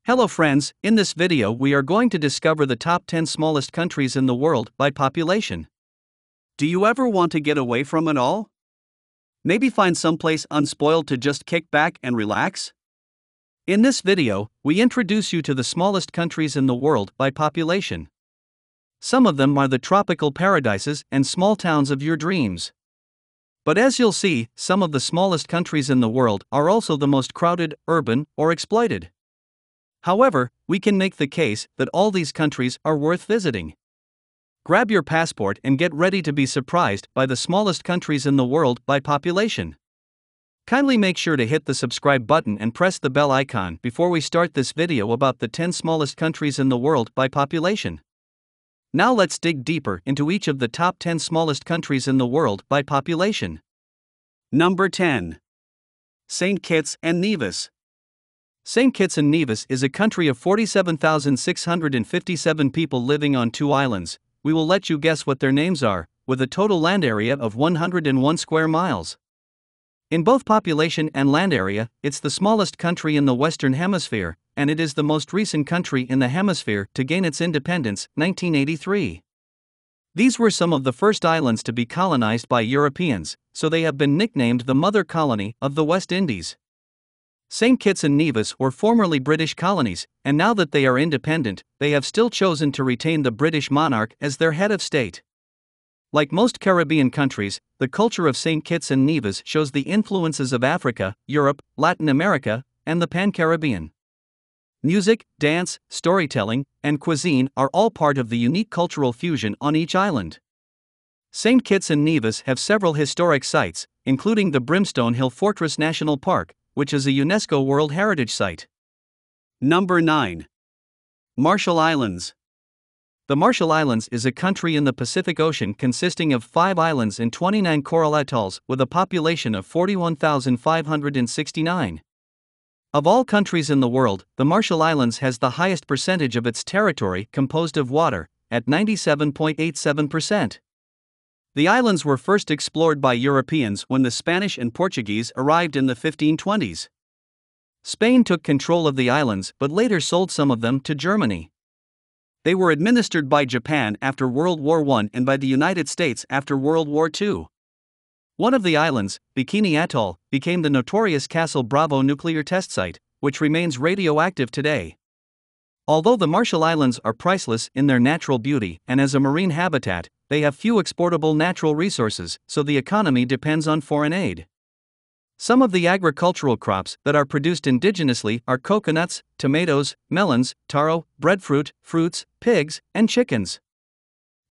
Hello friends, in this video we are going to discover the top 10 smallest countries in the world by population. Do you ever want to get away from it all? Maybe find someplace unspoiled to just kick back and relax? In this video, we introduce you to the smallest countries in the world by population. Some of them are the tropical paradises and small towns of your dreams. But as you'll see, some of the smallest countries in the world are also the most crowded, urban, or exploited. However, we can make the case that all these countries are worth visiting. Grab your passport and get ready to be surprised by the smallest countries in the world by population. Kindly make sure to hit the subscribe button and press the bell icon before we start this video about the 10 smallest countries in the world by population. Now let's dig deeper into each of the top 10 smallest countries in the world by population. Number 10. St. Kitts and Nevis. St. Kitts and Nevis is a country of 47,657 people living on two islands. We will let you guess what their names are, with a total land area of 101 square miles. In both population and land area, it's the smallest country in the Western Hemisphere, and it is the most recent country in the hemisphere to gain its independence, 1983. These were some of the first islands to be colonized by Europeans, so they have been nicknamed the Mother Colony of the West Indies. St. Kitts and Nevis were formerly British colonies, and now that they are independent, they have still chosen to retain the British monarch as their head of state. Like most Caribbean countries, the culture of St. Kitts and Nevis shows the influences of Africa, Europe, Latin America, and the Pan-Caribbean. Music, dance, storytelling, and cuisine are all part of the unique cultural fusion on each island. St. Kitts and Nevis have several historic sites, including the Brimstone Hill Fortress National Park, which is a UNESCO World Heritage Site. Number 9. Marshall Islands. The Marshall Islands is a country in the Pacific Ocean consisting of 5 islands and 29 coral atolls with a population of 41,569. Of all countries in the world, the Marshall Islands has the highest percentage of its territory composed of water, at 97.87%. The islands were first explored by Europeans when the Spanish and Portuguese arrived in the 1520s. Spain took control of the islands but later sold some of them to Germany. They were administered by Japan after World War I and by the United States after World War II. One of the islands, Bikini Atoll, became the notorious Castle Bravo nuclear test site, which remains radioactive today. Although the Marshall Islands are priceless in their natural beauty and as a marine habitat, they have few exportable natural resources, so the economy depends on foreign aid. Some of the agricultural crops that are produced indigenously are coconuts, tomatoes, melons, taro, breadfruit, fruits, pigs, and chickens.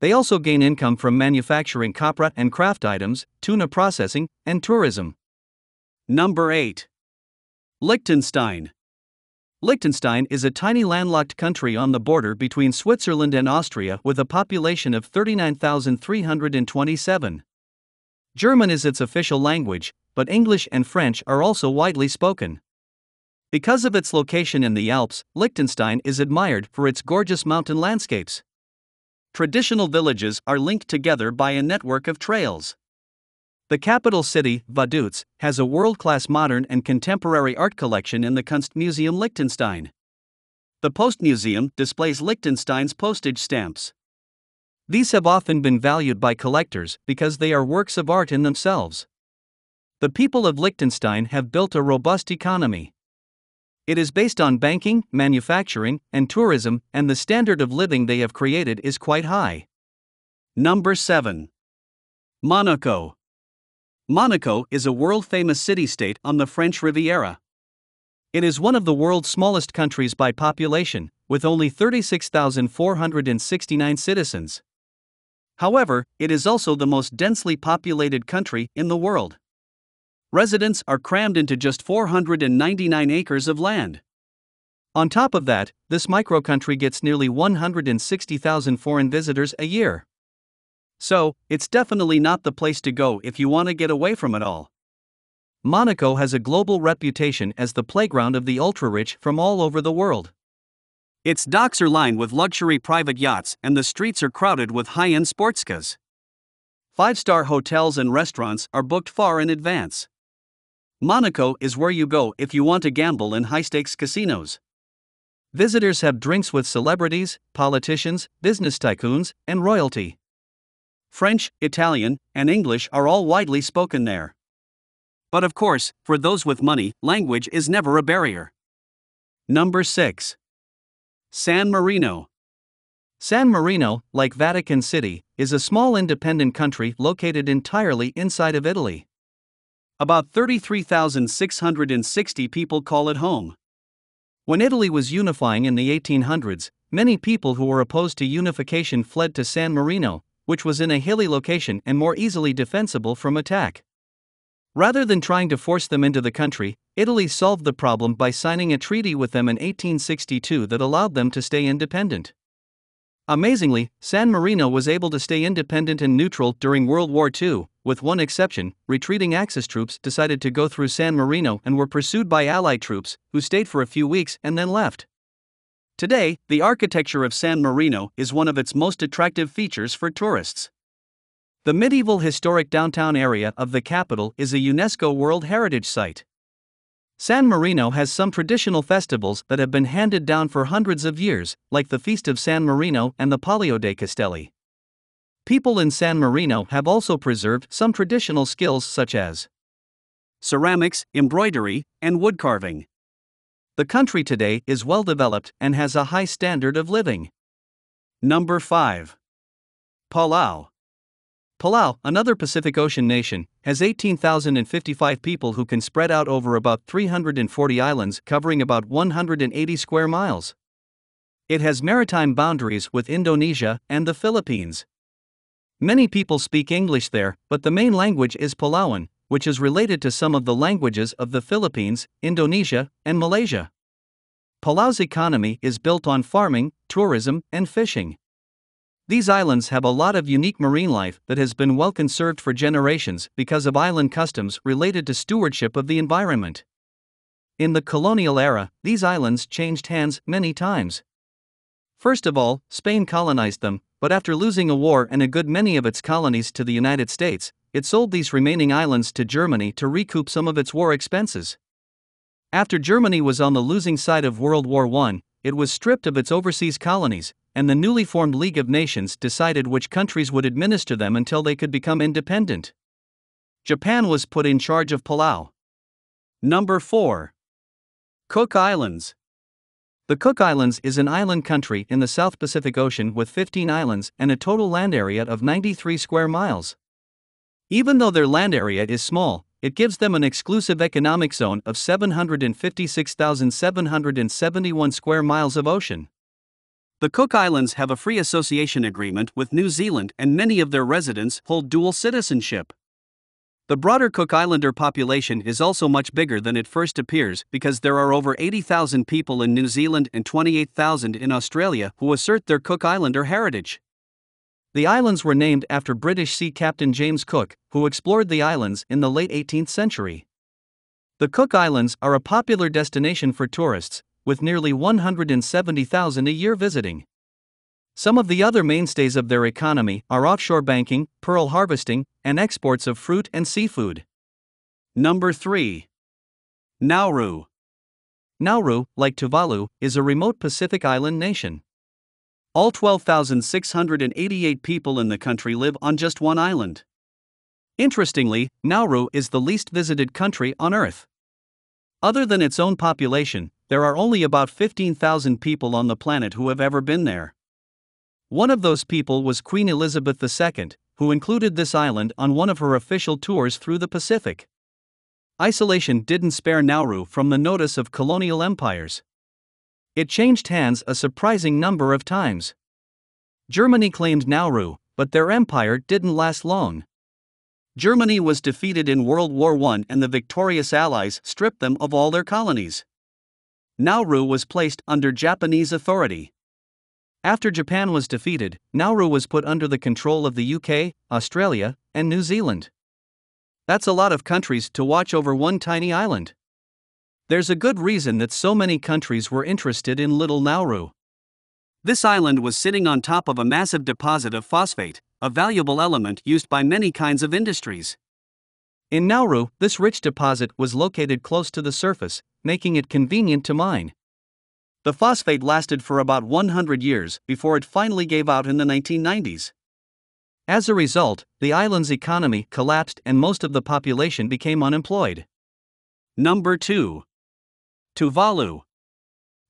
They also gain income from manufacturing copra and craft items, tuna processing, and tourism. Number 8. Liechtenstein. Liechtenstein is a tiny landlocked country on the border between Switzerland and Austria with a population of 39,327. German is its official language, but English and French are also widely spoken. Because of its location in the Alps, Liechtenstein is admired for its gorgeous mountain landscapes. Traditional villages are linked together by a network of trails. The capital city, Vaduz, has a world-class modern and contemporary art collection in the Kunstmuseum Liechtenstein. The Post Museum displays Liechtenstein's postage stamps. These have often been valued by collectors because they are works of art in themselves. The people of Liechtenstein have built a robust economy. It is based on banking, manufacturing, and tourism, and the standard of living they have created is quite high. Number 7. Monaco. Monaco is a world-famous city-state on the French Riviera. It is one of the world's smallest countries by population, with only 36,469 citizens. However, it is also the most densely populated country in the world. Residents are crammed into just 499 acres of land. On top of that, this micro-country gets nearly 160,000 foreign visitors a year. So, it's definitely not the place to go if you want to get away from it all. Monaco has a global reputation as the playground of the ultra-rich from all over the world. Its docks are lined with luxury private yachts and the streets are crowded with high-end sports cars. 5-star hotels and restaurants are booked far in advance. Monaco is where you go if you want to gamble in high-stakes casinos. Visitors have drinks with celebrities, politicians, business tycoons, and royalty. French, Italian, and English are all widely spoken there. But of course, for those with money, language is never a barrier. Number 6. San Marino. San Marino, like Vatican City, is a small independent country located entirely inside of Italy. About 33,660 people call it home. When Italy was unifying in the 1800s, many people who were opposed to unification fled to San Marino, which was in a hilly location and more easily defensible from attack. Rather than trying to force them into the country, Italy solved the problem by signing a treaty with them in 1862 that allowed them to stay independent. Amazingly, San Marino was able to stay independent and neutral during World War II, with one exception: retreating Axis troops decided to go through San Marino and were pursued by Allied troops, who stayed for a few weeks and then left. Today, the architecture of San Marino is one of its most attractive features for tourists. The medieval historic downtown area of the capital is a UNESCO World Heritage Site. San Marino has some traditional festivals that have been handed down for hundreds of years, like the Feast of San Marino and the Palio dei Castelli. People in San Marino have also preserved some traditional skills such as ceramics, embroidery, and woodcarving. The country today is well developed and has a high standard of living. Number 5. Palau. Palau, another Pacific Ocean nation, has 18,055 people who can spread out over about 340 islands covering about 180 square miles. It has maritime boundaries with Indonesia and the Philippines. Many people speak English there, but the main language is Palauan, which is related to some of the languages of the Philippines, Indonesia, and Malaysia. Palau's economy is built on farming, tourism, and fishing. These islands have a lot of unique marine life that has been well conserved for generations because of island customs related to stewardship of the environment. In the colonial era, these islands changed hands many times. First of all, Spain colonized them, but after losing a war and a good many of its colonies to the United States, it sold these remaining islands to Germany to recoup some of its war expenses. After Germany was on the losing side of World War I, it was stripped of its overseas colonies, and the newly formed League of Nations decided which countries would administer them until they could become independent. Japan was put in charge of Palau. Number 4. Cook Islands. The Cook Islands is an island country in the South Pacific Ocean with 15 islands and a total land area of 93 square miles. Even though their land area is small, it gives them an exclusive economic zone of 756,771 square miles of ocean. The Cook Islands have a free association agreement with New Zealand, and many of their residents hold dual citizenship. The broader Cook Islander population is also much bigger than it first appears because there are over 80,000 people in New Zealand and 28,000 in Australia who assert their Cook Islander heritage. The islands were named after British sea captain James Cook, who explored the islands in the late 18th century. The Cook Islands are a popular destination for tourists, with nearly 170,000 a year visiting. Some of the other mainstays of their economy are offshore banking, pearl harvesting, and exports of fruit and seafood. Number 3. Nauru. Nauru, like Tuvalu, is a remote Pacific island nation. All 12,688 people in the country live on just one island. Interestingly, Nauru is the least visited country on Earth. Other than its own population, there are only about 15,000 people on the planet who have ever been there. One of those people was Queen Elizabeth II, who included this island on one of her official tours through the Pacific. Isolation didn't spare Nauru from the notice of colonial empires. It changed hands a surprising number of times. Germany claimed Nauru, but their empire didn't last long. Germany was defeated in World War I and the victorious Allies stripped them of all their colonies. Nauru was placed under Japanese authority. After Japan was defeated, Nauru was put under the control of the UK, Australia, and New Zealand. That's a lot of countries to watch over one tiny island. There's a good reason that so many countries were interested in little Nauru. This island was sitting on top of a massive deposit of phosphate, a valuable element used by many kinds of industries. In Nauru, this rich deposit was located close to the surface, making it convenient to mine. The phosphate lasted for about 100 years before it finally gave out in the 1990s. As a result, the island's economy collapsed and most of the population became unemployed. Number 2. Tuvalu.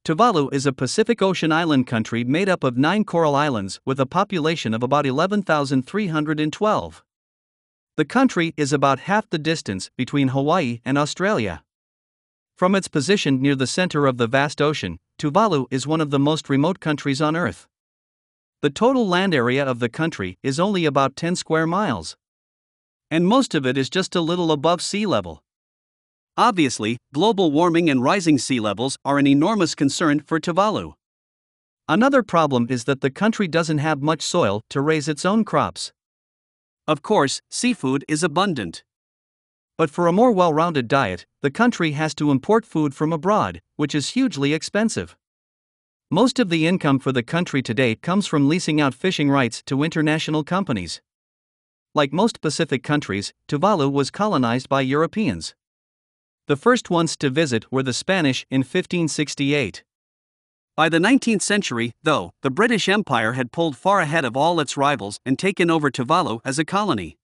Tuvalu is a Pacific Ocean island country made up of 9 coral islands with a population of about 11,312. The country is about half the distance between Hawaii and Australia. From its position near the center of the vast ocean, Tuvalu is one of the most remote countries on Earth. The total land area of the country is only about 10 square miles. And most of it is just a little above sea level. Obviously, global warming and rising sea levels are an enormous concern for Tuvalu. Another problem is that the country doesn't have much soil to raise its own crops. Of course, seafood is abundant. But for a more well-rounded diet, the country has to import food from abroad, which is hugely expensive. Most of the income for the country today comes from leasing out fishing rights to international companies. Like most Pacific countries, Tuvalu was colonized by Europeans. The first ones to visit were the Spanish in 1568. By the 19th century, though, the British Empire had pulled far ahead of all its rivals and taken over Tuvalu as a colony.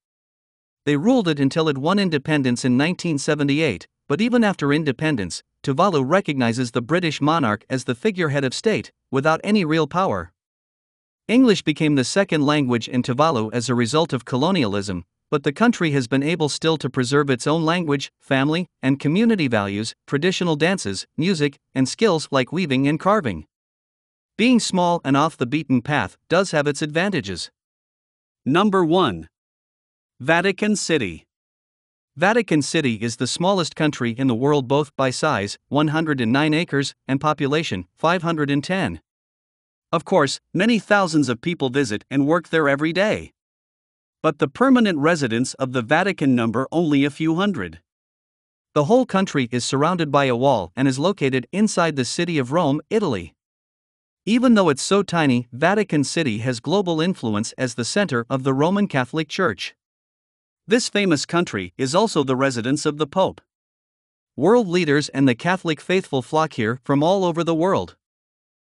They ruled it until it won independence in 1978, but even after independence, Tuvalu recognizes the British monarch as the figurehead of state, without any real power. English became the second language in Tuvalu as a result of colonialism, but the country has been able still to preserve its own language, family, and community values, traditional dances, music, and skills like weaving and carving. Being small and off the beaten path does have its advantages. Number 1. Vatican City. Vatican City is the smallest country in the world both by size, 109 acres, and population, 510. Of course, many thousands of people visit and work there every day. But the permanent residents of the Vatican number only a few hundred. The whole country is surrounded by a wall and is located inside the city of Rome, Italy. Even though it's so tiny, Vatican City has global influence as the center of the Roman Catholic Church. This famous country is also the residence of the Pope. World leaders and the Catholic faithful flock here from all over the world.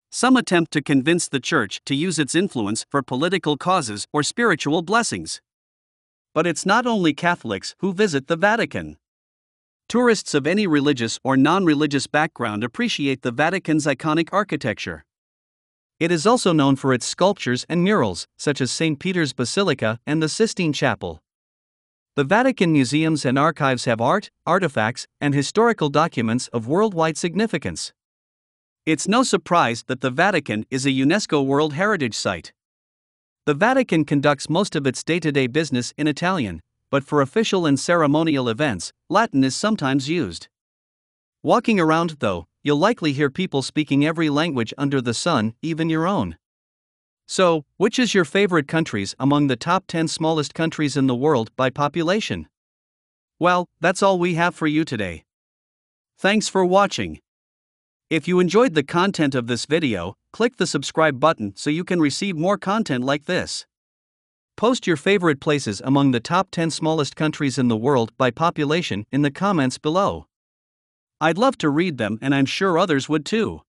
Some attempt to convince the Church to use its influence for political causes or spiritual blessings. But it's not only Catholics who visit the Vatican. Tourists of any religious or non-religious background appreciate the Vatican's iconic architecture. It is also known for its sculptures and murals, such as St. Peter's Basilica and the Sistine Chapel. The Vatican museums and archives have art, artifacts, and historical documents of worldwide significance. It's no surprise that the Vatican is a UNESCO World Heritage Site. The Vatican conducts most of its day-to-day business in Italian, but for official and ceremonial events, Latin is sometimes used. Walking around, though, you'll likely hear people speaking every language under the sun, even your own. So, which is your favorite countries among the top 10 smallest countries in the world by population? Well, that's all we have for you today. Thanks for watching. If you enjoyed the content of this video, click the subscribe button so you can receive more content like this. Post your favorite places among the top 10 smallest countries in the world by population in the comments below. I'd love to read them and I'm sure others would too.